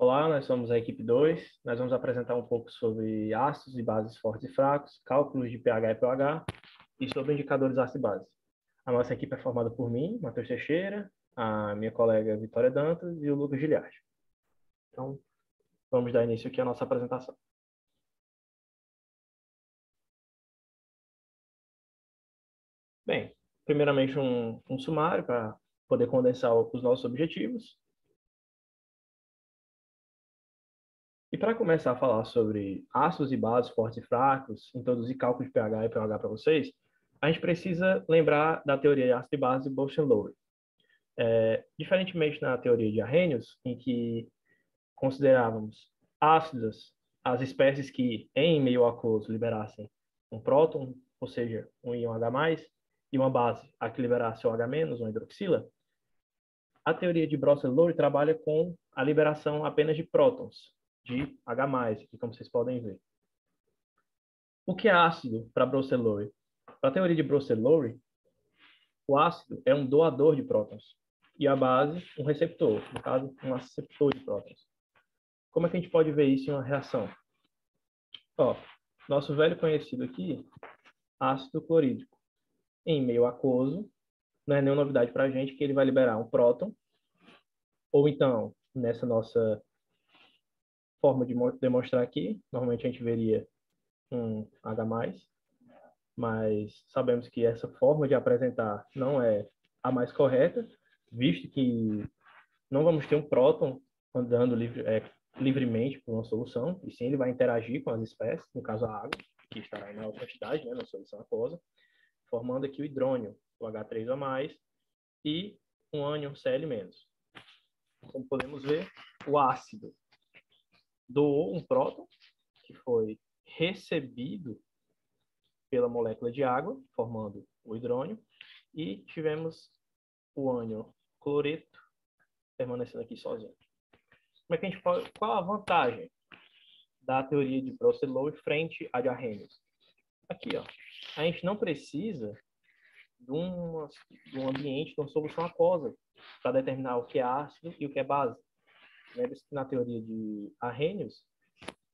Olá, nós somos a equipe 2. Nós vamos apresentar um pouco sobre ácidos e bases fortes e fracos, cálculos de pH e pOH e sobre indicadores ácido e base. A nossa equipe é formada por mim, Matheus Teixeira, a minha colega Vitória Dantas e o Lucas Giliardi. Então, vamos dar início aqui à nossa apresentação. Bem, primeiramente um sumário para poder condensar os nossos objetivos. E para começar a falar sobre ácidos e bases fortes e fracos, introduzir cálculo de pH e pOH para vocês, a gente precisa lembrar da teoria de ácido e base de Bosch-Lowry. Diferentemente na teoria de Arrhenius, em que considerávamos ácidas as espécies que, em meio aquoso, liberassem um próton, ou seja, um íon H+, e uma base, a que liberasse o H-, uma hidroxila, a teoria de Bosch-Lowry trabalha com a liberação apenas de prótons, de H+, aqui como vocês podem ver. O que é ácido para Bosch-Lowry? Para a teoria de Bosch-Lowry, o ácido é um doador de prótons e a base um receptor, no caso, um aceptor de prótons. Como é que a gente pode ver isso em uma reação? Nosso velho conhecido aqui, ácido clorídrico. Em meio aquoso, não é nenhuma novidade para a gente que ele vai liberar um próton, ou então, nessa nossa forma de demonstrar aqui, normalmente a gente veria um H+, mas sabemos que essa forma de apresentar não é a mais correta, visto que não vamos ter um próton andando livremente por uma solução, e sim ele vai interagir com as espécies, no caso a água, que estará em maior quantidade, né, na solução aquosa, formando aqui o hidrônio, o H3O+, e um ânion Cl-. Como podemos ver, o ácido doou um próton, que foi recebido pela molécula de água, formando o hidrônio, e tivemos o ânion cloreto permanecendo aqui sozinho. Como é que a gente pode, qual a vantagem da teoria de Bosch-Lowry frente à de Arrhenius? Aqui, a gente não precisa de um ambiente, de uma solução aquosa para determinar o que é ácido e o que é base. Lembre-se que na teoria de Arrhenius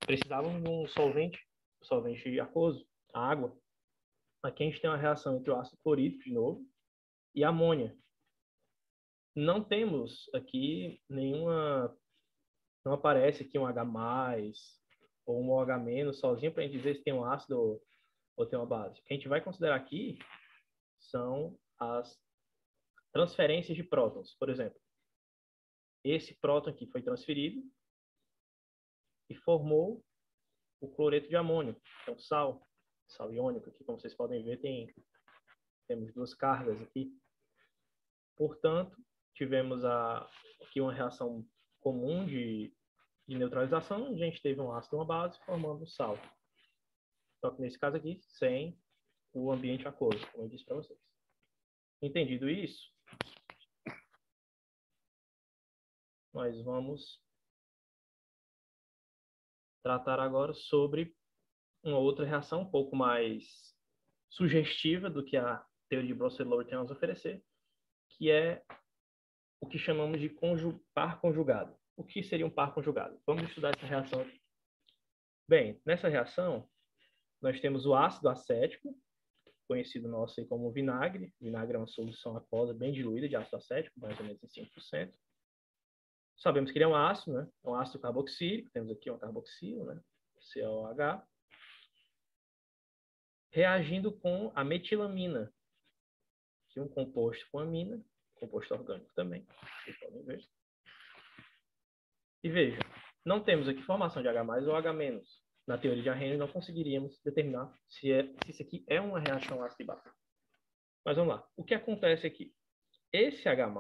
precisávamos de um solvente aquoso, a água. Aqui a gente tem uma reação entre o ácido clorídrico, de novo, e a amônia. Não temos aqui nenhuma... Não aparece aqui um H+, ou um OH- sozinho para a gente dizer se tem um ácido ou tem uma base. O que a gente vai considerar aqui são as transferências de prótons. Por exemplo, esse próton aqui foi transferido e formou o cloreto de amônio, que é um sal iônico. Aqui, como vocês podem ver, temos duas cargas aqui. Portanto, tivemos aqui uma reação comum de neutralização, onde a gente teve um ácido e uma base formando um sal. Só que nesse caso aqui, sem o ambiente aquoso, como eu disse para vocês. Entendido isso, nós vamos tratar agora sobre uma outra reação um pouco mais sugestiva do que a teoria de Bosch-Lowry tem a nos oferecer, que é o que chamamos de par conjugado. O que seria um par conjugado? Vamos estudar essa reação aqui. Bem, nessa reação, nós temos o ácido acético, conhecido nosso aí como vinagre. Vinagre é uma solução aquosa bem diluída de ácido acético, mais ou menos em 5%. Sabemos que ele é um ácido, né? É um ácido carboxílico. Temos aqui uma carboxila, né? COH. Reagindo com a metilamina, que é um composto com amina, composto orgânico também. Vocês podem ver. E veja, não temos aqui formação de H+ ou H-. Na teoria de Arrhenius, não conseguiríamos determinar se isso aqui é uma reação ácido e base. Mas vamos lá. O que acontece aqui? Esse H+,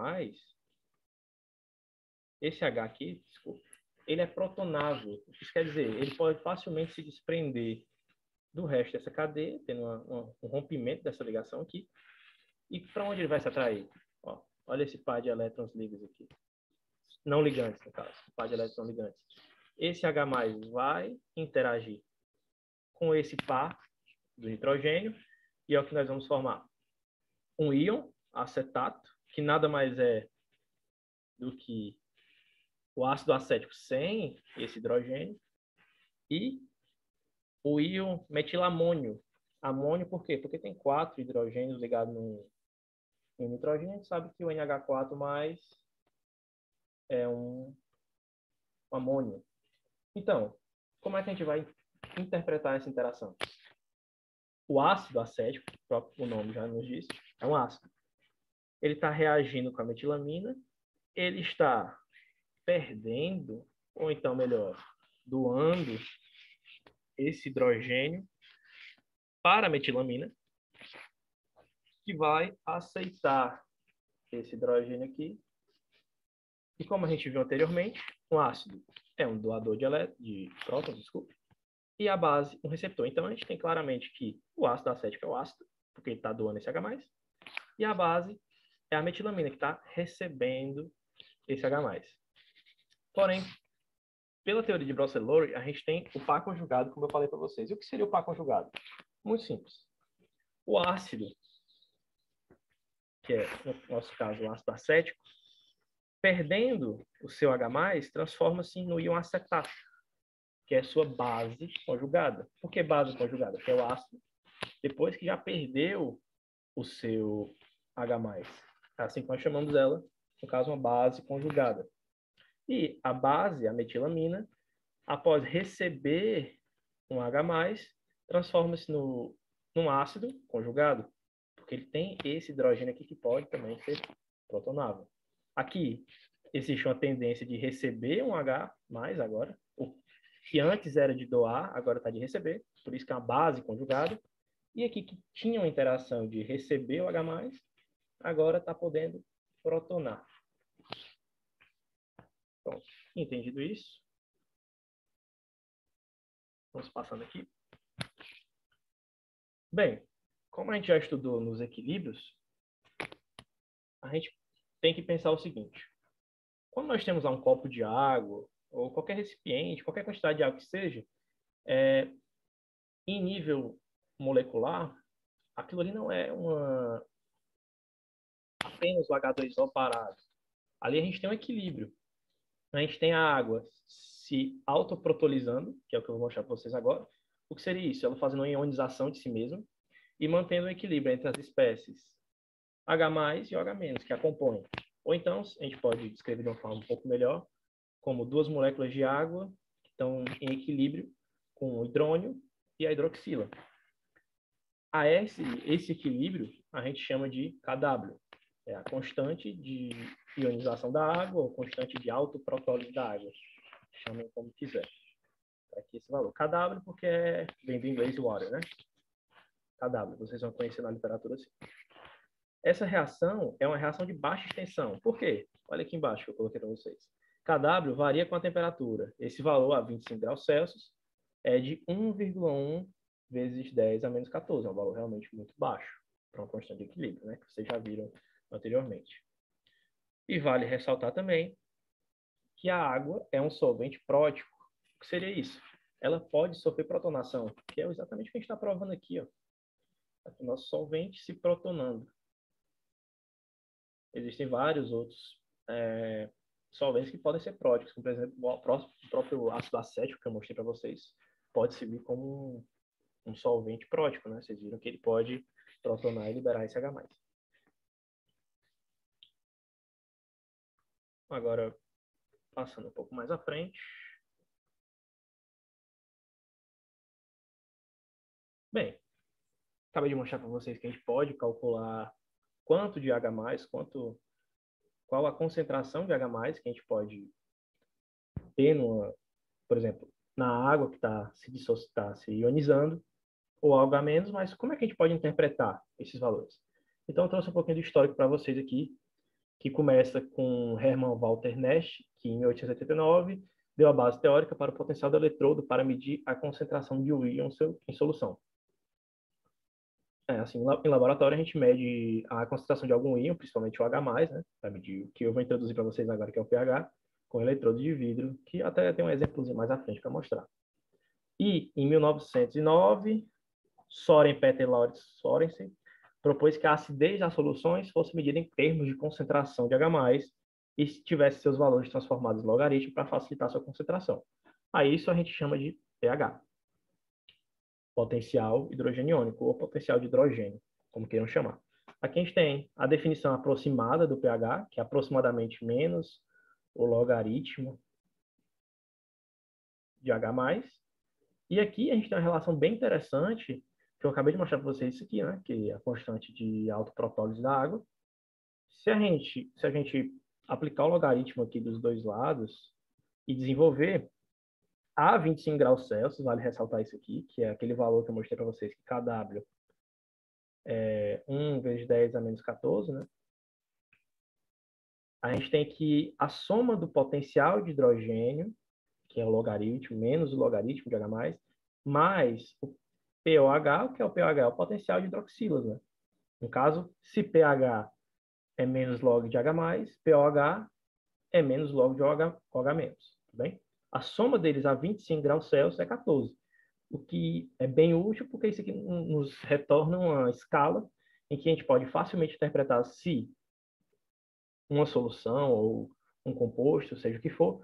esse H aqui, desculpa, ele é protonável. Isso quer dizer, ele pode facilmente se desprender do resto dessa cadeia, tendo um rompimento dessa ligação aqui. E para onde ele vai se atrair? Olha esse par de elétrons livres aqui. Não ligantes, no caso. Par de elétrons não ligantes. Esse H+ vai interagir com esse par do nitrogênio e é o que nós vamos formar. Um íon, acetato, que nada mais é do que o ácido acético sem esse hidrogênio e o íon metilamônio. Amônio por quê? Porque tem 4 hidrogênios ligados em nitrogênio. A gente sabe que o NH4 mais é um amônio. Então, como é que a gente vai interpretar essa interação? O ácido acético, o nome já nos diz, é um ácido. Ele está reagindo com a metilamina, ele está perdendo, ou então melhor, doando esse hidrogênio para a metilamina, que vai aceitar esse hidrogênio aqui. E como a gente viu anteriormente, um ácido é um doador de prótons, desculpe, e a base um receptor. Então a gente tem claramente que o ácido acético é o ácido, porque ele está doando esse H+, e a base é a metilamina, que está recebendo esse H+. Porém, pela teoria de Brother-Lowry, a gente tem o par conjugado, como eu falei para vocês. E o que seria o par conjugado? Muito simples. O ácido, que é, no nosso caso, o ácido acético, perdendo o seu H+, transforma-se no íon acetato, que é a sua base conjugada. Por que base conjugada? Porque é o ácido, depois que já perdeu o seu H+. É assim que nós chamamos ela, no caso, uma base conjugada. E a base, a metilamina, após receber um H+, transforma-se num ácido conjugado, porque ele tem esse hidrogênio aqui que pode também ser protonável. Aqui existe uma tendência de receber um H+ agora, que antes era de doar, agora está de receber, por isso que é uma base conjugada. E aqui que tinha uma interação de receber o H+, agora está podendo protonar. Pronto, entendido isso? Vamos passando aqui. Bem, como a gente já estudou nos equilíbrios, a gente tem que pensar o seguinte. Quando nós temos lá um copo de água, ou qualquer recipiente, qualquer quantidade de água que seja, em nível molecular, aquilo ali não é apenas o H2O parado. Ali a gente tem um equilíbrio. A gente tem a água se autoprotolizando, que é o que eu vou mostrar para vocês agora. O que seria isso? Ela fazendo uma ionização de si mesma e mantendo o equilíbrio entre as espécies H+ e OH-, que a compõem. Ou então, a gente pode descrever de uma forma um pouco melhor, como duas moléculas de água que estão em equilíbrio com o hidrônio e a hidroxila. A esse equilíbrio a gente chama de Kw. É a constante de ionização da água ou constante de autoprotólise da água. Chamem como quiser. Aqui esse valor. Kw porque vem do inglês water, né? Kw, vocês vão conhecer na literatura assim. Essa reação é uma reação de baixa extensão. Por quê? Olha aqui embaixo que eu coloquei para vocês. Kw varia com a temperatura. Esse valor, a 25 graus Celsius, é de 1,1 vezes 10 a menos 14. É um valor realmente muito baixo para uma constante de equilíbrio, né? Que vocês já viram anteriormente. E vale ressaltar também que a água é um solvente prótico. O que seria isso? Ela pode sofrer protonação, que é exatamente o que a gente está provando aqui. Ó. Aqui, nosso solvente se protonando. Existem vários outros solventes que podem ser próticos, como, por exemplo, o próprio ácido acético que eu mostrei para vocês, pode servir como um solvente prótico, né? Vocês viram que ele pode protonar e liberar esse H+. Agora, passando um pouco mais à frente. Bem, acabei de mostrar para vocês que a gente pode calcular quanto de H+, qual a concentração de H+, que a gente pode ter, por exemplo, na água que está se ionizando, ou algo a menos, mas como é que a gente pode interpretar esses valores? Então, eu trouxe um pouquinho do histórico para vocês aqui, que começa com Hermann Walter Nernst, que em 1889 deu a base teórica para o potencial do eletrodo para medir a concentração de um íon em solução. Assim, em laboratório a gente mede a concentração de algum íon, principalmente o H+, né, para medir o que eu vou introduzir para vocês agora, que é o pH, com eletrodo de vidro, que até tem um exemplozinho mais à frente para mostrar. E, em 1909, Soren Peter Lauritz Sorensen propôs que a acidez das soluções fosse medida em termos de concentração de H+, e se tivesse seus valores transformados em logaritmo para facilitar sua concentração. Aí isso a gente chama de pH, potencial hidrogeniônico ou potencial de hidrogênio, como queiram chamar. Aqui a gente tem a definição aproximada do pH, que é aproximadamente menos o logaritmo de H+. E aqui a gente tem uma relação bem interessante, que eu acabei de mostrar para vocês isso aqui, né? Que é a constante de autoprotólise da água. Se a gente aplicar o logaritmo aqui dos dois lados e desenvolver a 25 graus Celsius, vale ressaltar isso aqui, que é aquele valor que eu mostrei para vocês, que Kw é 1 vezes 10 a menos 14, né? A gente tem que a soma do potencial de hidrogênio, que é o logaritmo, menos o logaritmo de H+, mais o POH, que é o pH, é o potencial de hidroxilas, né? No caso, se pH é menos log de H+, POH é menos log de OH-, tá bem? A soma deles a 25 graus Celsius é 14, o que é bem útil porque isso aqui nos retorna uma escala em que a gente pode facilmente interpretar se uma solução ou um composto, seja o que for,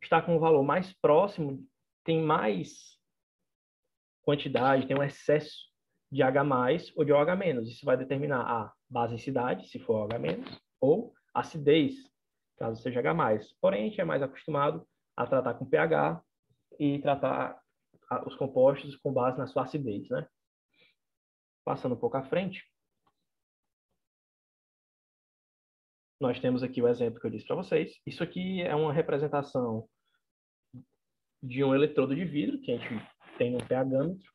está com um valor mais próximo, tem mais quantidade, tem um excesso de H+ ou de OH-. Isso vai determinar a basicidade, se for OH-, ou acidez, caso seja H+. Porém, a gente é mais acostumado a tratar com pH e tratar os compostos com base na sua acidez, né? Passando um pouco à frente, nós temos aqui o exemplo que eu disse para vocês. Isso aqui é uma representação de um eletrodo de vidro, que a gente tem um pH-metro.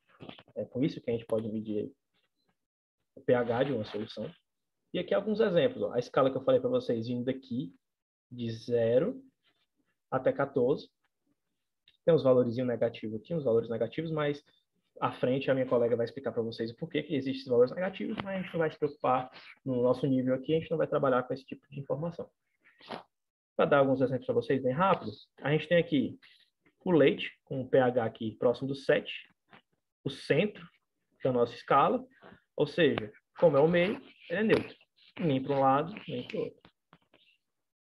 É com isso que a gente pode medir o pH de uma solução. E aqui alguns exemplos. Ó. A escala que eu falei para vocês, indo daqui de 0 até 14. Tem uns valores negativos aqui, uns valores negativos, mas à frente a minha colega vai explicar para vocês o porquê que existem esses valores negativos, mas a gente não vai se preocupar no nosso nível aqui, a gente não vai trabalhar com esse tipo de informação. Para dar alguns exemplos para vocês bem rápidos, a gente tem aqui o leite, com o pH aqui próximo do 7, o centro da nossa escala, ou seja, como é o meio, ele é neutro, nem para um lado, nem para o outro.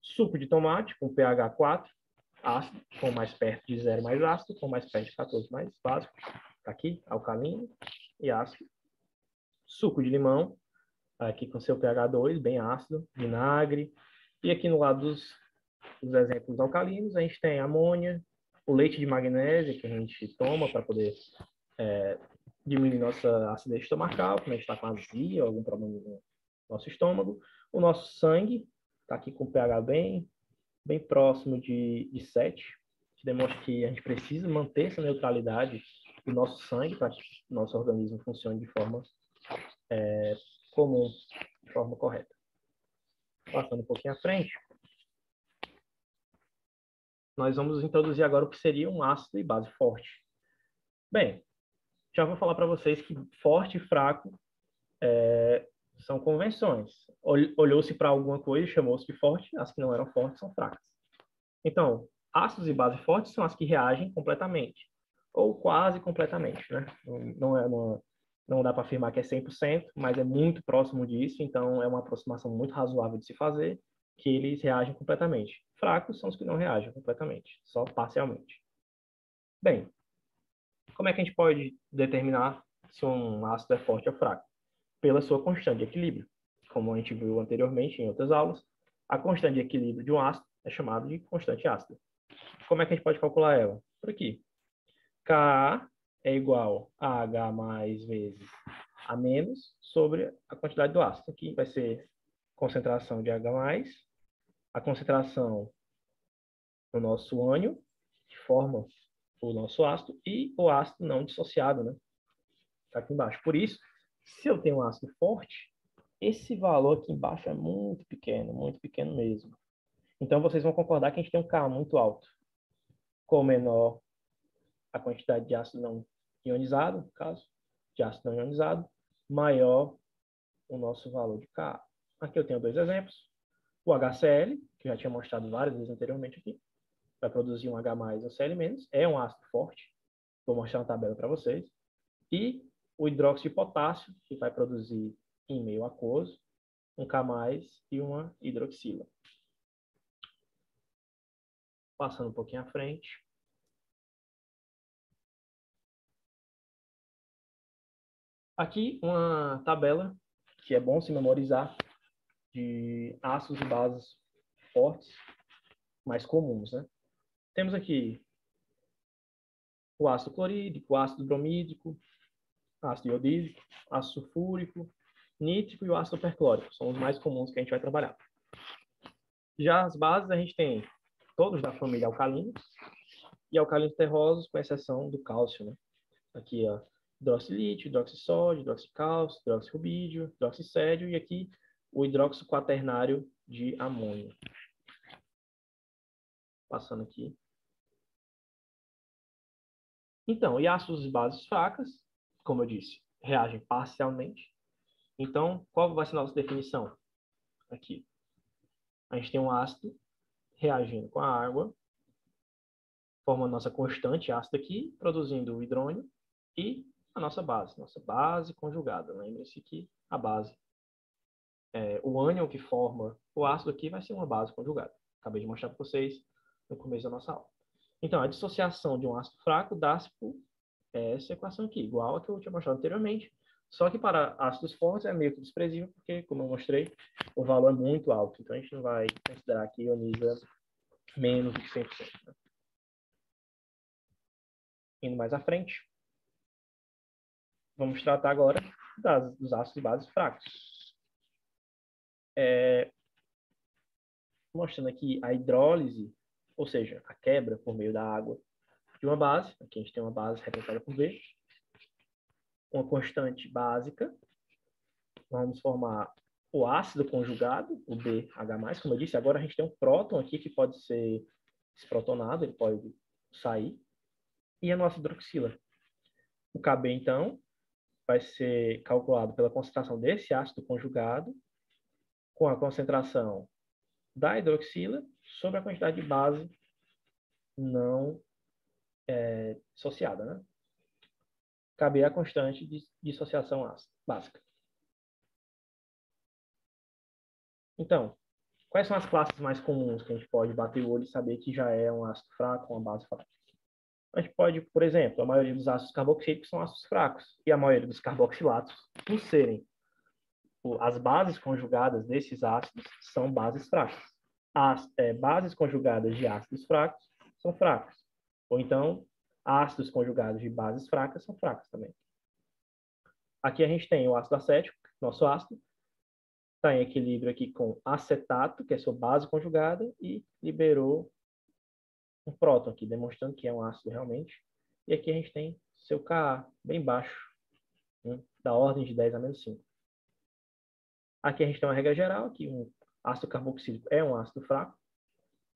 Suco de tomate, com pH 4, ácido, com mais perto de 0 mais ácido, com mais perto de 14 mais básico. Tá aqui, alcalino e ácido. Suco de limão, aqui com seu pH 2, bem ácido, vinagre. E aqui no lado dos exemplos alcalinos, a gente tem amônia, o leite de magnésio, que a gente toma para poder diminuir nossa acidez estomacal, quando a gente está com azia ou algum problema no nosso estômago. O nosso sangue, está aqui com pH bem próximo de 7, que demonstra que a gente precisa manter essa neutralidade do nosso sangue para que o nosso organismo funcione de forma comum, de forma correta. Passando um pouquinho à frente, nós vamos introduzir agora o que seria um ácido e base forte. Bem, já vou falar para vocês que forte e fraco são convenções. Olhou-se para alguma coisa e chamou-se de forte, as que não eram fortes são fracas. Então, ácidos e bases fortes são as que reagem completamente, ou quase completamente, né? Não dá para afirmar que é 100%, mas é muito próximo disso, então é uma aproximação muito razoável de se fazer, que eles reagem completamente. Fracos são os que não reagem completamente, só parcialmente. Bem, como é que a gente pode determinar se um ácido é forte ou fraco? Pela sua constante de equilíbrio. Como a gente viu anteriormente em outras aulas, a constante de equilíbrio de um ácido é chamada de constante ácida. Como é que a gente pode calcular ela? Por aqui. Ka é igual a H mais vezes A menos sobre a quantidade do ácido. Aqui vai ser concentração de H mais, a concentração no nosso ânion, que forma o nosso ácido, e o ácido não dissociado, né? Está aqui embaixo. Por isso, se eu tenho um ácido forte, esse valor aqui embaixo é muito pequeno mesmo. Então, vocês vão concordar que a gente tem um K muito alto. Com menor a quantidade de ácido não ionizado, no caso, de ácido não ionizado, maior o nosso valor de Ka. Aqui eu tenho dois exemplos. O HCl, que eu já tinha mostrado várias vezes anteriormente aqui, vai produzir um H+, um Cl-, é um ácido forte. Vou mostrar uma tabela para vocês. E o hidróxido de potássio, que vai produzir em meio aquoso, um K+, e uma hidroxila. Passando um pouquinho à frente. Aqui uma tabela que é bom se memorizar de ácidos e bases fortes, mais comuns, né? Temos aqui o ácido clorídrico, o ácido bromídrico, ácido iodídrico, ácido sulfúrico, nítrico e o ácido perclórico. São os mais comuns que a gente vai trabalhar. Já as bases a gente tem todos da família alcalinos e alcalinos terrosos, com exceção do cálcio, né? Aqui, ó, hidroxilítio, hidroxissódio, hidroxicálcio, hidroxirubídeo, hidroxicédio e aqui o hidróxido quaternário de amônio. Passando aqui. Então, e ácidos e bases fracas, como eu disse, reagem parcialmente. Então, qual vai ser a nossa definição? Aqui. A gente tem um ácido reagindo com a água, formando nossa constante ácido aqui, produzindo o hidrônio e a nossa base conjugada. Lembre-se que a base, o ânion que forma o ácido aqui vai ser uma base conjugada. Acabei de mostrar para vocês no começo da nossa aula. Então, a dissociação de um ácido fraco dá-se por essa equação aqui, igual a que eu tinha mostrado anteriormente, só que para ácidos fortes é meio que desprezível, porque, como eu mostrei, o valor é muito alto. Então, a gente não vai considerar que ioniza menos do que 100%. Né? Indo mais à frente, vamos tratar agora dos ácidos e bases fracos. Mostrando aqui a hidrólise, ou seja, a quebra por meio da água de uma base. Aqui a gente tem uma base representada por B. Uma constante básica. Vamos formar o ácido conjugado, o BH+, como eu disse. Agora a gente tem um próton aqui que pode ser desprotonado, ele pode sair. E a nossa hidroxila. O Kb, então, vai ser calculado pela concentração desse ácido conjugado com a concentração da hidroxila sobre a quantidade de base não dissociada, né? Kb é a constante de dissociação ácida básica. Então, quais são as classes mais comuns que a gente pode bater o olho e saber que já é um ácido fraco ou uma base fraca? A gente pode, por exemplo, a maioria dos ácidos carboxílicos são ácidos fracos e a maioria dos carboxilatos, por serem as bases conjugadas desses ácidos, são bases fracas. As bases conjugadas de ácidos fracos são fracas. Ou então, ácidos conjugados de bases fracas são fracos também. Aqui a gente tem o ácido acético, nosso ácido, está em equilíbrio aqui com acetato, que é sua base conjugada, e liberou um próton aqui, demonstrando que é um ácido realmente. E aqui a gente tem seu Ka, bem baixo, da ordem de 10 a menos 5. Aqui a gente tem uma regra geral, que um ácido carboxílico é um ácido fraco,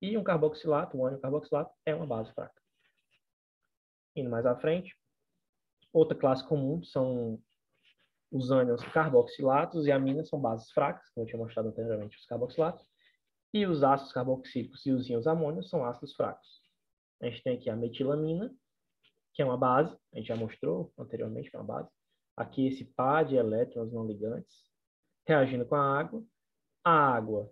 e um carboxilato, um ânion carboxilato, é uma base fraca. Indo mais à frente, outra classe comum são os ânions carboxilatos e aminas são bases fracas, como eu tinha mostrado anteriormente, os carboxilatos. E os ácidos carboxílicos e os íons amônios são ácidos fracos. A gente tem aqui a metilamina, que é uma base, a gente já mostrou anteriormente que é uma base. Aqui esse par de elétrons não ligantes reagindo com a água. A água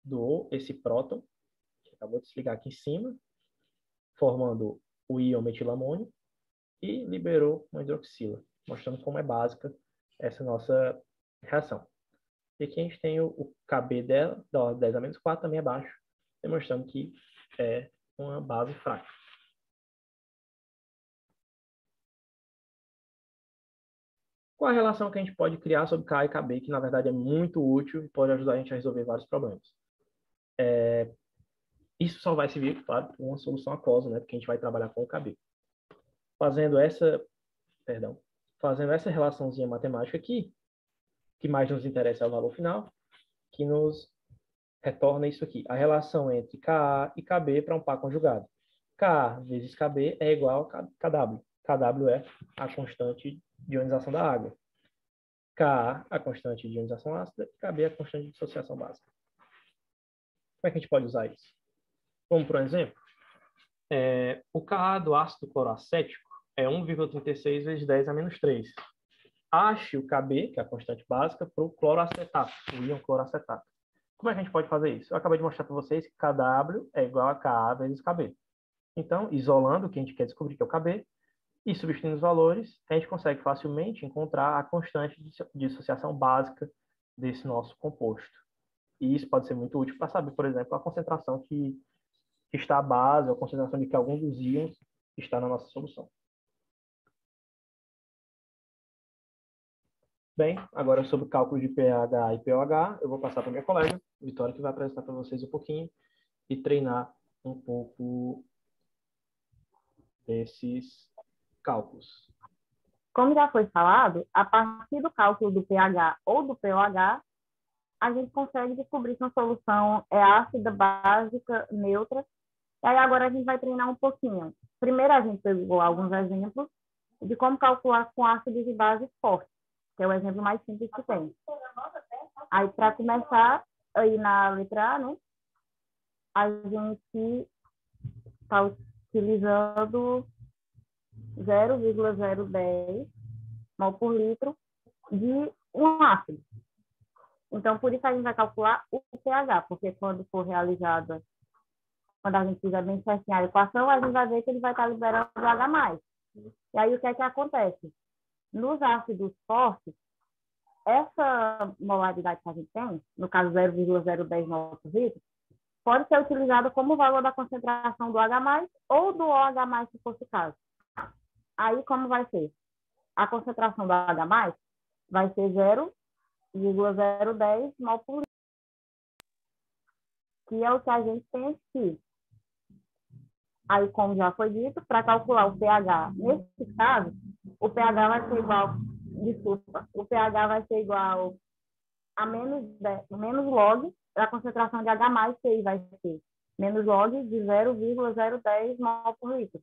doou esse próton, que acabou de desligar aqui em cima, formando o íon metilamônio, e liberou uma hidroxila, mostrando como é básica essa nossa reação. E aqui a gente tem o Kb dela, da ordem 10 a menos 4, também é baixo, demonstrando que é uma base fraca. Qual a relação que a gente pode criar sobre Ka e Kb, que na verdade é muito útil e pode ajudar a gente a resolver vários problemas? Isso só vai servir, claro, para uma solução aquosa, né? Porque a gente vai trabalhar com o Kb. Fazendo essa relaçãozinha matemática aqui, que mais nos interessa é o valor final, que nos retorna isso aqui. A relação entre Ka e Kb para um par conjugado. Ka vezes Kb é igual a Kw. Kw é a constante de ionização da água. Ka, a constante de ionização ácida, e Kb é a constante de dissociação básica. Como é que a gente pode usar isso? Vamos para um exemplo? O Ka do ácido cloroacético é 1,36 vezes 10 a menos 3. Ache o Kb, que é a constante básica, para o cloroacetato, o íon cloroacetato. Como é que a gente pode fazer isso? Eu acabei de mostrar para vocês que KW é igual a Ka vezes KB. Então, isolando o que a gente quer descobrir, que é o KB, e substituindo os valores, a gente consegue facilmente encontrar a constante de dissociação básica desse nosso composto. E isso pode ser muito útil para saber, por exemplo, a concentração que está à base, ou a concentração de que algum dos íons está na nossa solução. Bem, agora sobre o cálculo de pH e pOH, eu vou passar para minha colega, Vitória, que vai apresentar para vocês um pouquinho e treinar um pouco desses cálculos. Como já foi falado, a partir do cálculo do pH ou do pOH, a gente consegue descobrir se uma solução é ácida, básica, neutra. E aí agora a gente vai treinar um pouquinho. Primeiro a gente pegou alguns exemplos de como calcular com ácidos e bases fortes, que é o exemplo mais simples que tem. Aí, para começar, aí na letra A, né, a gente está utilizando 0,010 mol por litro de um ácido. Então, por isso a gente vai calcular o pH, porque quando for realizada, quando a gente fizer bem certinho a equação, a gente vai ver que ele vai estar liberando o H+. E aí, o que é que acontece? Nos ácidos fortes, essa molaridade que a gente tem, no caso 0,010 mol por litro, pode ser utilizada como valor da concentração do H+, ou do OH+, se fosse o caso. Aí, como vai ser? A concentração do H+, vai ser 0,010 mol por litro, que é o que a gente tem aqui. Aí, como já foi dito, para calcular o pH, nesse caso, o pH vai ser igual, o pH vai ser igual a menos log da concentração de H+, que aí vai ser menos log de 0,010 mol por litro.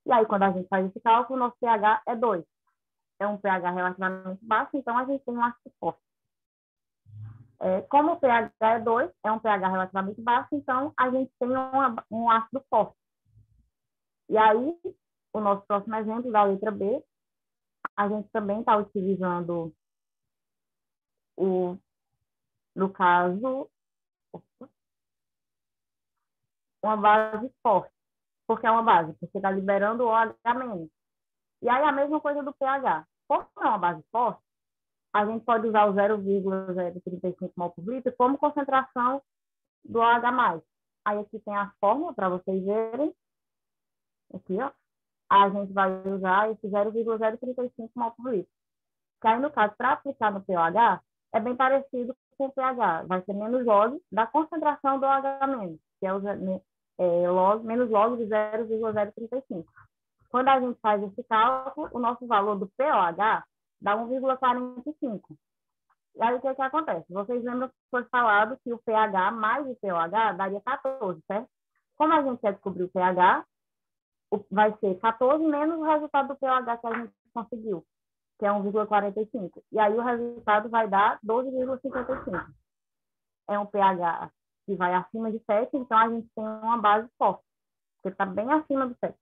E aí, quando a gente faz esse cálculo, nosso pH é 2. É um pH relativamente baixo, então a gente tem um ácido forte. Como o pH é 2, é um pH relativamente baixo, então a gente tem um ácido forte. E aí, o nosso próximo exemplo, da letra B, a gente também está utilizando, no caso, uma base forte. Por que é uma base? Porque está liberando o OH-. E aí, a mesma coisa do pH. Como é uma base forte, a gente pode usar o 0,035 mol por litro como concentração do OH+. Aí aqui tem a fórmula para vocês verem. Aqui, ó. A gente vai usar esse 0,035 mol por litro. Que aí, no caso, para aplicar no pH, é bem parecido com o pH. Vai ser menos log da concentração do OH-, que é o menos log de 0,035. Quando a gente faz esse cálculo, o nosso valor do pOH dá 1,45. E aí, o que é que acontece? Vocês lembram que foi falado que o pH mais o pOH daria 14, certo? Como a gente quer descobrir o pH, vai ser 14 menos o resultado do pOH que a gente conseguiu, que é 1,45. E aí, o resultado vai dar 12,55. É um pH que vai acima de 7, então a gente tem uma base forte, porque está bem acima do 7.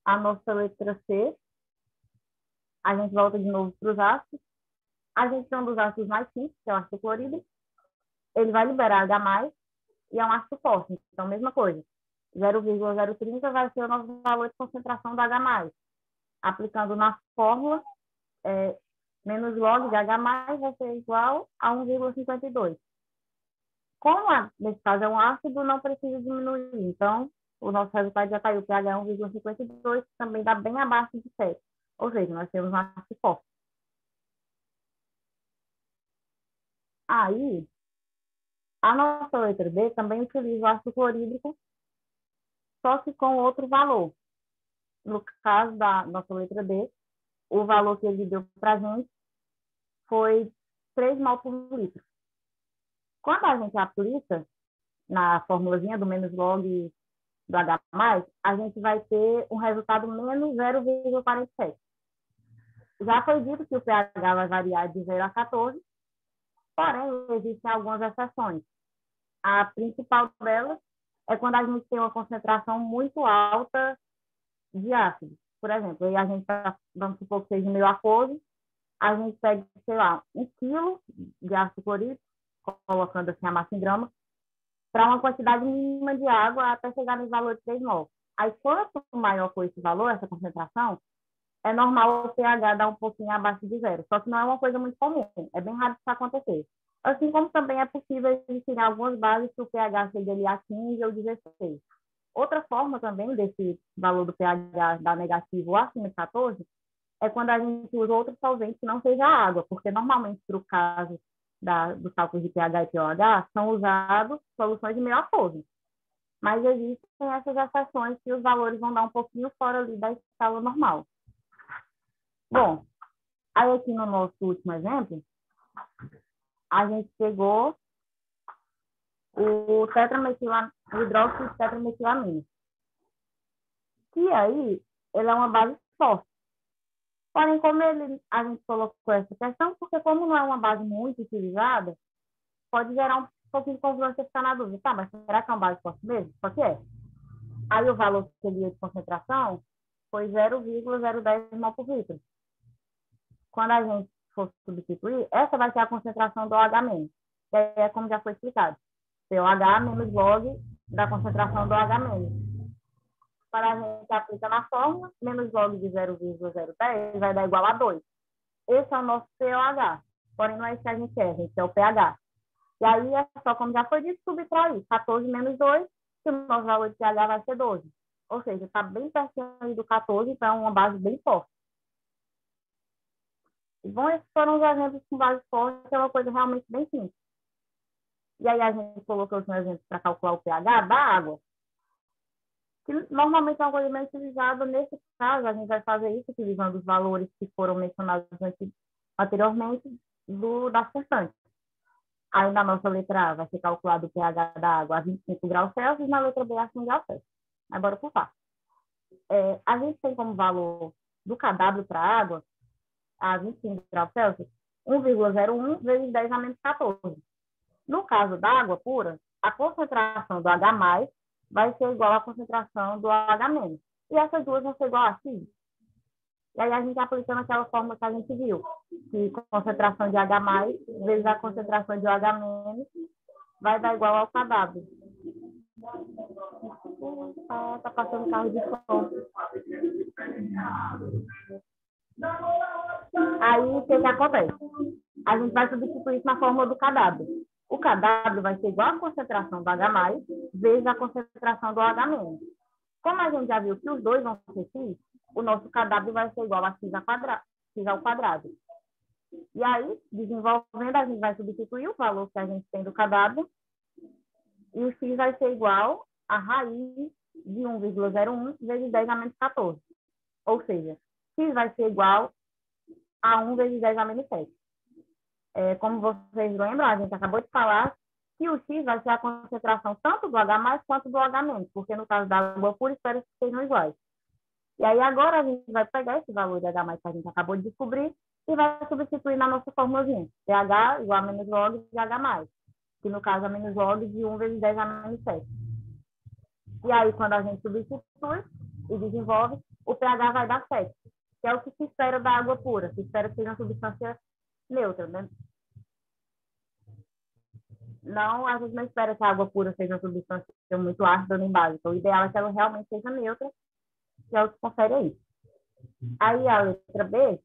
A nossa letra C, a gente volta de novo para os ácidos. A gente tem um dos ácidos mais simples, que é o ácido clorídrico. Ele vai liberar H+, e é um ácido forte. Então, mesma coisa. 0,030 vai ser o nosso valor de concentração do H+. Aplicando na fórmula, menos log de H+, vai ser igual a 1,52. Como, nesse caso, é um ácido, não precisa diminuir. Então, o nosso resultado já caiu. O pH é 1,52, que também dá bem abaixo de 7. Ou seja, nós temos um ácido forte. Aí, a nossa letra D também utiliza o ácido clorídrico, só que com outro valor. No caso da nossa letra D, o valor que ele deu para a gente foi 3 mol por litro. Quando a gente aplica na formulazinha do menos log do H+, a gente vai ter um resultado menos 0,47. Já foi dito que o pH vai variar de 0 a 14, porém, existem algumas exceções. A principal delas é quando a gente tem uma concentração muito alta de ácido. por exemplo, aí a gente vamos supor que seja meio aquoso, a gente pega, sei lá, 1 quilo de ácido clorídrico, colocando assim a massa em grama, para uma quantidade mínima de água até chegar no valor de 3 mol. Aí, quanto maior for esse valor, essa concentração, é normal o pH dar um pouquinho abaixo de zero. Só que não é uma coisa muito comum. É bem raro isso acontecer. Assim como também é possível existir algumas bases que o pH seja ali a 15 ou 16. Outra forma também desse valor do pH dar negativo ou acima de 14 é quando a gente usa outro solvente que não seja água, porque normalmente, para o caso dos cálculos de pH e pOH, são usados soluções de meio aquoso. Mas existem essas exceções que os valores vão dar um pouquinho fora ali da escala normal. Bom, aí aqui no nosso último exemplo, a gente pegou o hidróxido de tetrametilamina. Que aí, ele é uma base forte. Porém, como a gente colocou essa questão, porque como não é uma base muito utilizada, pode gerar um pouquinho de confusão, você ficar na dúvida. Tá, mas será que é uma base forte mesmo? Só que é. Aí o valor que seria de concentração foi 0,010 mol por litro. Quando a gente for substituir, essa vai ser a concentração do OH-. E aí é como já foi explicado. pOH menos log da concentração do OH-. Quando a gente aplica na fórmula, menos log de 0,010 vai dar igual a 2. Esse é o nosso pOH. Porém, não é isso que a gente quer o pH. E aí é só, como já foi dito, subtrair 14 menos 2, que o nosso valor de pH vai ser 12. Ou seja, está bem pertinho do 14, então é uma base bem forte. E bom, esses foram os exemplos com base forte, é uma coisa realmente bem simples. E aí a gente colocou os exemplos para calcular o pH da água, que normalmente é uma coisa meio utilizada. Nesse caso, a gente vai fazer isso utilizando os valores que foram mencionados anteriormente das constantes. Aí na nossa letra A vai ser calculado o pH da água a 25 graus Celsius e na letra B a 5 graus Celsius. Aí bora por partes. A gente tem como valor do KW para a água a 25 graus Celsius 1,01 vezes 10 a menos 14. No caso da água pura, a concentração do H+, vai ser igual à concentração do H-. E essas duas vão ser igual a X. E aí a gente aplicando aquela fórmula que a gente viu, que concentração de H+ vezes a concentração de OH- vai dar igual ao KW. Tá passando carro de som. Aí o que acontece? A gente vai substituir isso na fórmula do KW. O KW vai ser igual à concentração do H+, vezes a concentração do OH-. Como a gente já viu que os dois vão ser X, o nosso KW vai ser igual a X ao quadrado. E aí, desenvolvendo, a gente vai substituir o valor que a gente tem do KW, e o X vai ser igual a raiz de 1,01 vezes 10 a menos 14. Ou seja, X vai ser igual a 1 vezes 10 a menos 7. Como vocês lembram, a gente acabou de falar que o X vai ser a concentração tanto do H+ quanto do OH-, porque no caso da água pura, espera que sejam iguais. E aí agora a gente vai pegar esse valor de H+ que a gente acabou de descobrir e vai substituir na nossa formulazinha. pH igual a menos log de H+, que no caso é menos log de 1 vezes 10 a menos 7. E aí quando a gente substitui e desenvolve, o pH vai dar 7, que é o que se espera da água pura, se espera que seja uma substância neutra, né? Não, a gente não espera que a água pura seja uma substância muito ácida nem básica. O ideal é que ela realmente seja neutra, que é o que confere aí. Aí a letra B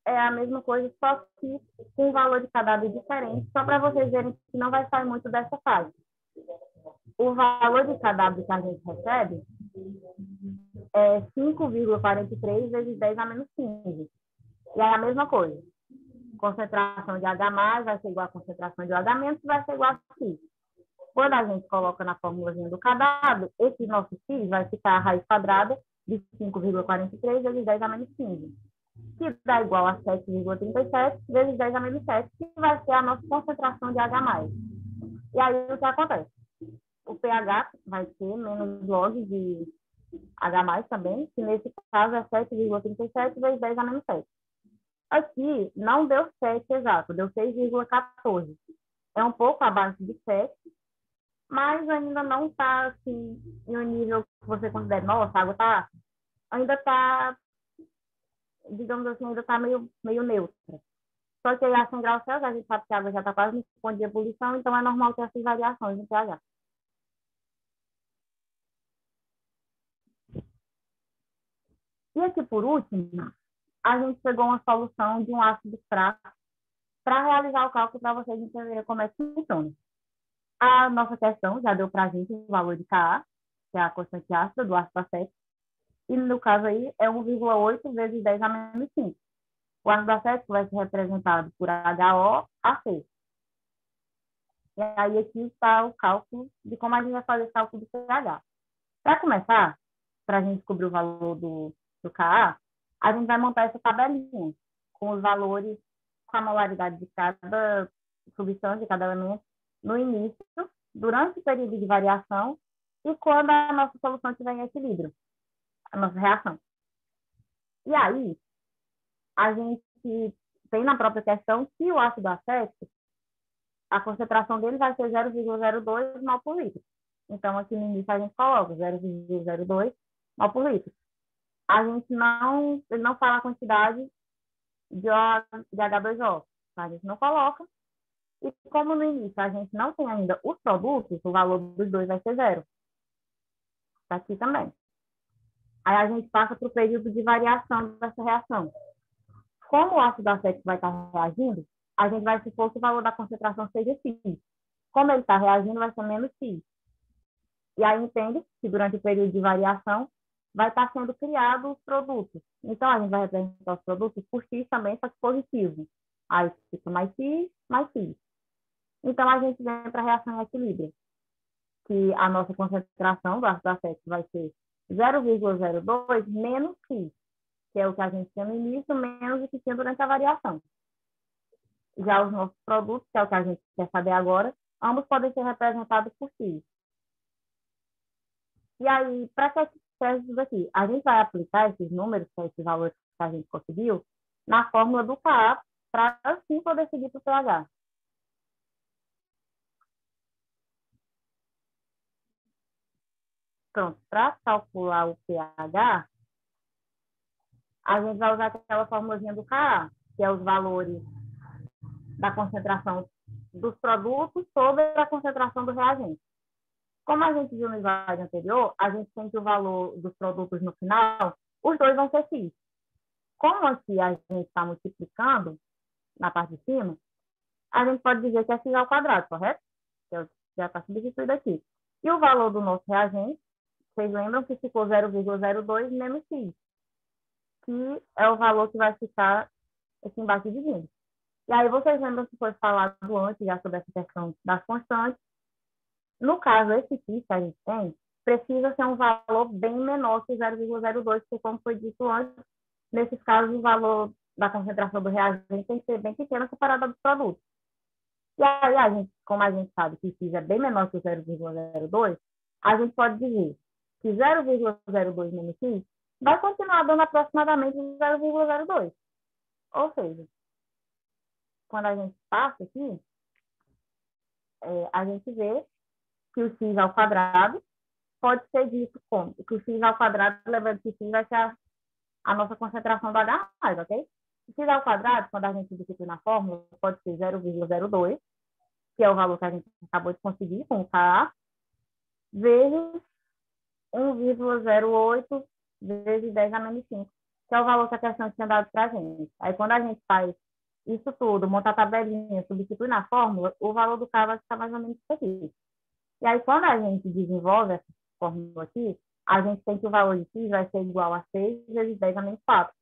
é a mesma coisa, só que com um valor de KW diferente, só para vocês verem que não vai sair muito dessa fase. O valor de KW que a gente recebe é 5,43 vezes 10 a menos 15. E é a mesma coisa. Concentração de H+ vai ser igual a concentração de OH-, que vai ser igual a X. Quando a gente coloca na formulazinha do KW, esse nosso X vai ficar a raiz quadrada de 5,43 vezes 10 a menos 15, que dá igual a 7,37 vezes 10 a menos 7, que vai ser a nossa concentração de H+. E aí, o que acontece? O pH vai ser menos log de H+ também, que nesse caso é 7,37 vezes 10 a menos 7. Aqui não deu 7 exato, deu 6,14. É um pouco abaixo de 7, mas ainda não está assim, em um nível que você considera, nossa, a água está ainda está, digamos assim, ainda está meio neutra. Só que a 100 graus Celsius, a gente sabe que a água já está quase no ponto de ebulição, então é normal ter essas variações no pH. E aqui, por último, a gente pegou uma solução de um ácido fraco para realizar o cálculo para vocês entenderem como é que funciona. A nossa questão já deu para a gente o valor de Ka, que é a constante ácida do ácido acético, e no caso aí é 1,8 vezes 10 a menos 5. O ácido acético vai ser representado por HOAC. E aí aqui está o cálculo de como a gente vai fazer esse cálculo do pH. Para começar, para a gente descobrir o valor do Ka, a gente vai montar essa tabelinha com os valores, com a molaridade de cada substância, de cada elemento, no início, durante o período de variação e quando a nossa solução estiver em equilíbrio, a nossa reação. E aí, a gente tem na própria questão que o ácido acético, a concentração dele vai ser 0,02 mol por litro. Então, aqui no início a gente coloca 0,02 mol por litro. Ele não fala a quantidade de H2O, a gente não coloca. E como no início a gente não tem ainda os produtos, o valor dos dois vai ser 0. Está aqui também. Aí a gente passa para o período de variação dessa reação. Como o ácido acético vai estar reagindo, a gente vai supor que o valor da concentração seja X. Como ele está reagindo, vai ser menos X. E aí entende que durante o período de variação vai estar sendo criado os produtos. Então, a gente vai representar os produtos por X também, só que positivo. Aí fica mais X, mais X. Então, a gente vem para a reação em equilíbrio, que a nossa concentração do ácido acético vai ser 0,02 menos X, que é o que a gente tinha no início, menos o que tinha durante a variação. Já os nossos produtos, que é o que a gente quer saber agora, ambos podem ser representados por X. E aí, para que serve isso daqui? A gente vai aplicar esses números, que é esse valor que a gente conseguiu, na fórmula do Ka, para assim poder seguir para o pH. Pronto, para calcular o pH, a gente vai usar aquela formulazinha do Ka, que é os valores da concentração dos produtos sobre a concentração do reagente. Como a gente viu no slide anterior, a gente tem que o valor dos produtos no final, os dois vão ser X. Como aqui a gente está multiplicando na parte de cima, a gente pode dizer que é X ao quadrado, correto? Que já está substituído aqui. E o valor do nosso reagente, vocês lembram que ficou 0,02 menos X, que é o valor que vai ficar aqui embaixo dividindo. E aí vocês lembram que foi falado antes já sobre essa questão das constantes. No caso, esse X que a gente tem, precisa ser um valor bem menor que 0,02, porque como foi dito antes, nesses casos o valor da concentração do reagente tem que ser bem pequena separada do produto. E aí, como a gente sabe que X é bem menor que o 0,02, a gente pode dizer que 0,02 menos X vai continuar dando aproximadamente 0,02. Ou seja, quando a gente passa aqui, a gente vê que o X ao quadrado pode ser dito como que o X ao quadrado, lembrando que X vai ser a nossa concentração do H+, ok? O X ao quadrado, quando a gente substitui na fórmula, pode ser 0,02, que é o valor que a gente acabou de conseguir com o Ka, vezes 1,08 vezes 10 a menos 5, que é o valor que a questão tinha dado para a gente. Aí, quando a gente faz isso tudo, monta a tabelinha, substitui na fórmula, o valor do Ka vai ficar mais ou menos isso aqui. E aí, quando a gente desenvolve essa fórmula aqui, a gente tem que o valor de X vai ser igual a 6 vezes 10 a menos 4.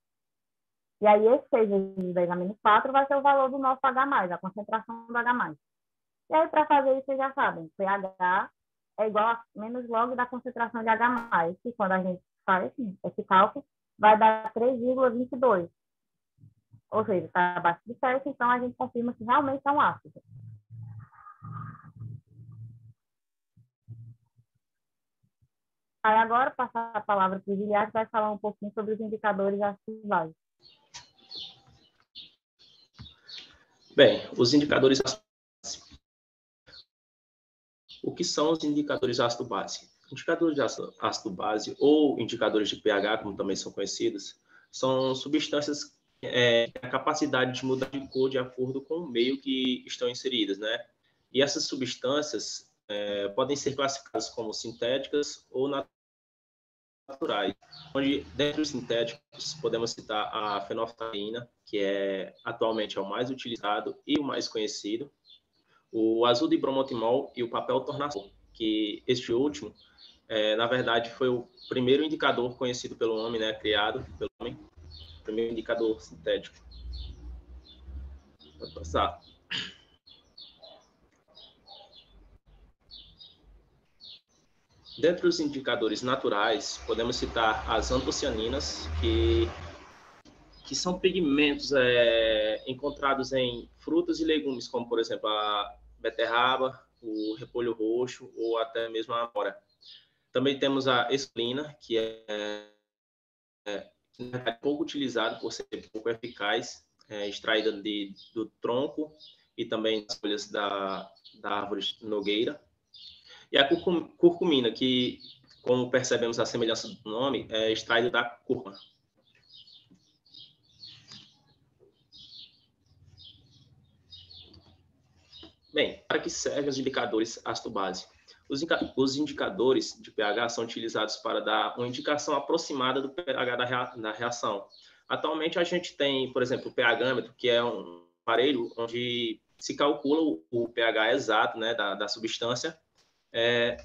E aí, esse 6 vezes 10 a menos 4 vai ser o valor do nosso H+, a concentração do H+. E aí, para fazer isso, vocês já sabem, pH é igual a menos log da concentração de H+, que quando a gente faz esse cálculo, vai dar 3,22. Ou seja, está abaixo de 7, então a gente confirma que realmente é um ácido. Aí agora, passar a palavra para o Guilherme, que vai falar um pouquinho sobre os indicadores ácidos básicos. Bem, os indicadores ácido base. O que são os indicadores ácido base? Indicadores de ácido base ou indicadores de pH, como também são conhecidos, são substâncias que têm a capacidade de mudar de cor de acordo com o meio que estão inseridas, né? E essas substâncias podem ser classificadas como sintéticas ou naturais, onde dentre os sintéticos podemos citar a fenolftaleína, que atualmente é o mais utilizado e o mais conhecido, o azul de bromotimol e o papel tornasol, que este último, na verdade, foi o primeiro indicador conhecido pelo homem, né, criado pelo homem, o primeiro indicador sintético. Pode passar. Dentre os indicadores naturais, podemos citar as antocianinas, que são pigmentos encontrados em frutas e legumes, como, por exemplo, a beterraba, o repolho roxo ou até mesmo a amora. Também temos a escolina, que é pouco utilizado por ser pouco eficaz, extraída do tronco e também das folhas da árvore nogueira. E a curcumina, que, como percebemos a semelhança do nome, é extraída da cúrcuma. Bem, para que servem os indicadores ácido-base? Os indicadores de pH são utilizados para dar uma indicação aproximada do pH da reação. Atualmente, a gente tem, por exemplo, o pH-ômetro, que é um aparelho onde se calcula o pH exato, né, da substância.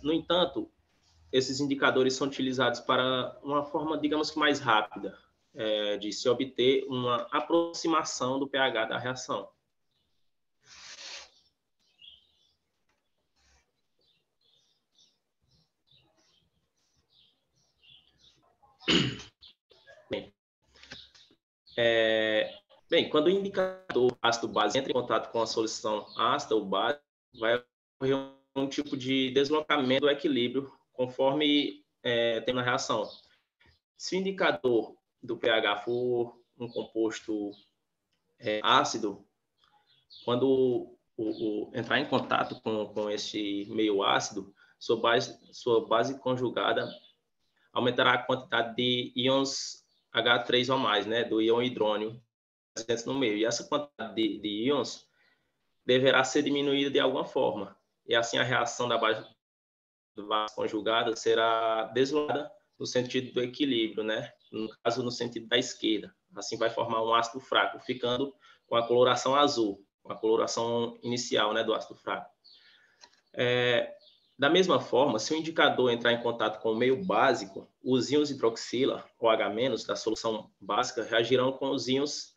No entanto, esses indicadores são utilizados para uma forma, digamos que mais rápida, de se obter uma aproximação do pH da reação. Bem, quando o indicador ácido-base entra em contato com a solução ácida ou base, vai ocorrer um tipo de deslocamento do equilíbrio conforme tem na reação. Se o indicador do pH for um composto ácido, quando entrar em contato com esse meio ácido, sua base conjugada aumentará a quantidade de íons H3 ou mais, né, do íon hidrônio presentes no meio. E essa quantidade de íons deverá ser diminuída de alguma forma. E assim a reação da base conjugada será deslocada no sentido do equilíbrio, né? No caso, no sentido da esquerda. Assim vai formar um ácido fraco, ficando com a coloração azul, com a coloração inicial, né, do ácido fraco. Da mesma forma, se o indicador entrar em contato com o meio básico, os íons hidroxila, ou H- da solução básica, reagirão com os íons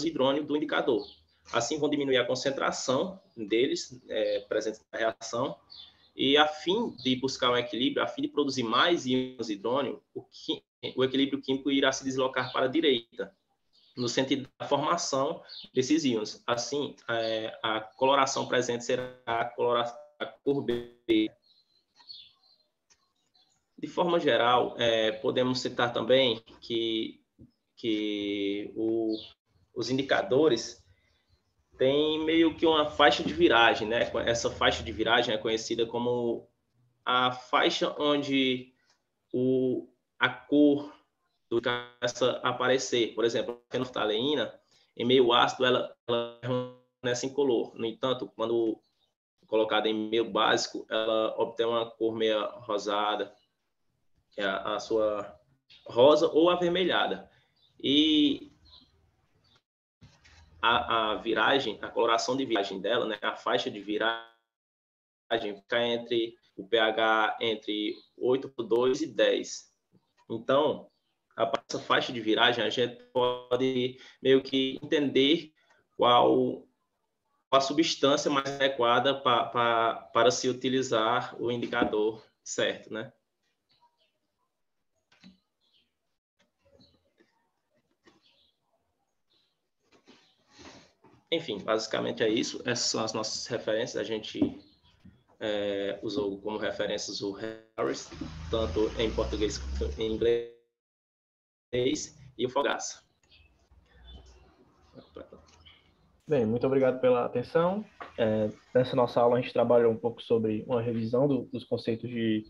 hidrônio do indicador. Assim, vão diminuir a concentração deles presentes na reação, e a fim de buscar um equilíbrio, a fim de produzir mais íons hidrônio, o equilíbrio químico irá se deslocar para a direita, no sentido da formação desses íons. Assim, a coloração presente será a cor B. De forma geral, podemos citar também que os indicadores têm meio que uma faixa de viragem, né? Essa faixa de viragem é conhecida como a faixa onde a cor do que começa a aparecer. Por exemplo, a fenolftaleína, em meio ácido, ela permanece incolor. No entanto, quando colocada em meio básico, ela obtém uma cor meio rosada, que é a sua rosa ou avermelhada. E a viragem, a coloração de viragem dela, né, a faixa de viragem fica entre o pH entre 8,2 e 10. Então, essa faixa de viragem, a gente pode meio que entender qual a substância mais adequada para se utilizar o indicador certo, né? Enfim, basicamente é isso. Essas são as nossas referências. A gente usou como referências o Harris, tanto em português quanto em inglês, e o Fogaça. Bem, muito obrigado pela atenção. Nessa nossa aula, a gente trabalhou um pouco sobre uma revisão dos conceitos de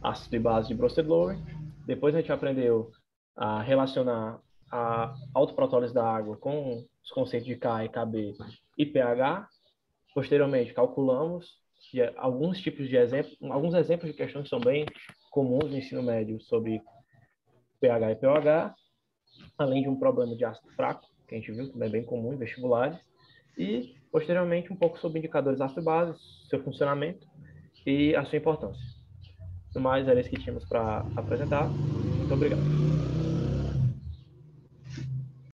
ácido e base de Bronsted-Lowry. Depois a gente aprendeu a relacionar a autoprotólise da água com os conceitos de K, KB e pH. Posteriormente, calculamos alguns tipos de exemplos, alguns exemplos de questões que são bem comuns no ensino médio sobre pH e pOH, além de um problema de ácido fraco, que a gente viu também é bem comum em vestibulares, e, posteriormente, um pouco sobre indicadores ácido-base, seu funcionamento e a sua importância. No mais, era isso que tínhamos para apresentar. Muito obrigado.